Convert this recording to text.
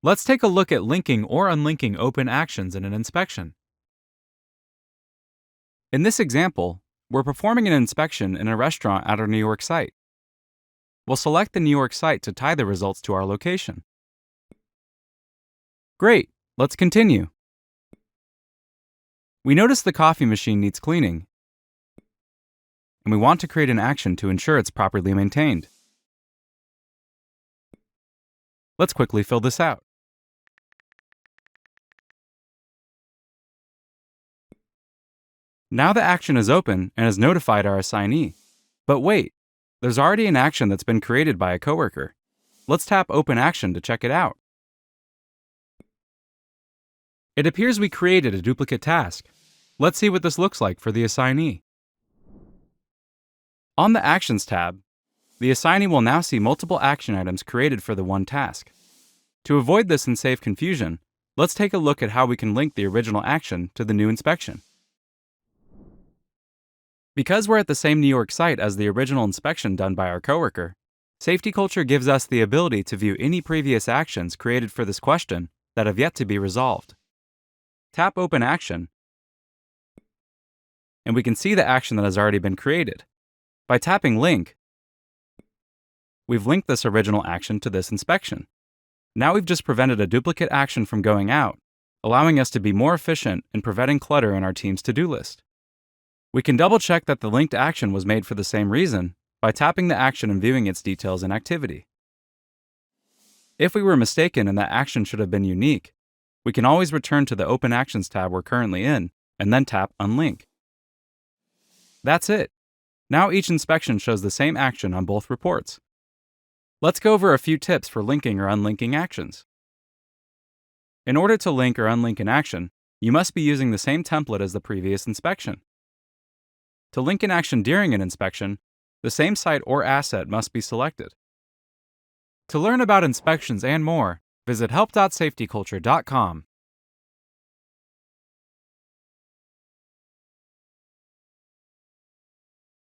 Let's take a look at linking or unlinking open actions in an inspection. In this example, we're performing an inspection in a restaurant at our New York site. We'll select the New York site to tie the results to our location. Great, let's continue. We notice the coffee machine needs cleaning, and we want to create an action to ensure it's properly maintained. Let's quickly fill this out. Now the action is open and has notified our assignee. But wait, there's already an action that's been created by a coworker. Let's tap Open Action to check it out. It appears we created a duplicate task. Let's see what this looks like for the assignee. On the Actions tab, the assignee will now see multiple action items created for the one task. To avoid this and save confusion, let's take a look at how we can link the original action to the new inspection. Because we're at the same New York site as the original inspection done by our coworker, SafetyCulture gives us the ability to view any previous actions created for this question that have yet to be resolved. Tap Open Action, and we can see the action that has already been created. By tapping Link, we've linked this original action to this inspection. Now we've just prevented a duplicate action from going out, allowing us to be more efficient in preventing clutter in our team's to-do list. We can double-check that the linked action was made for the same reason by tapping the action and viewing its details in Activity. If we were mistaken and that action should have been unique, we can always return to the Open Actions tab we're currently in and then tap Unlink. That's it. Now each inspection shows the same action on both reports. Let's go over a few tips for linking or unlinking actions. In order to link or unlink an action, you must be using the same template as the previous inspection. To link an action during an inspection, the same site or asset must be selected. To learn about inspections and more, visit help.safetyculture.com.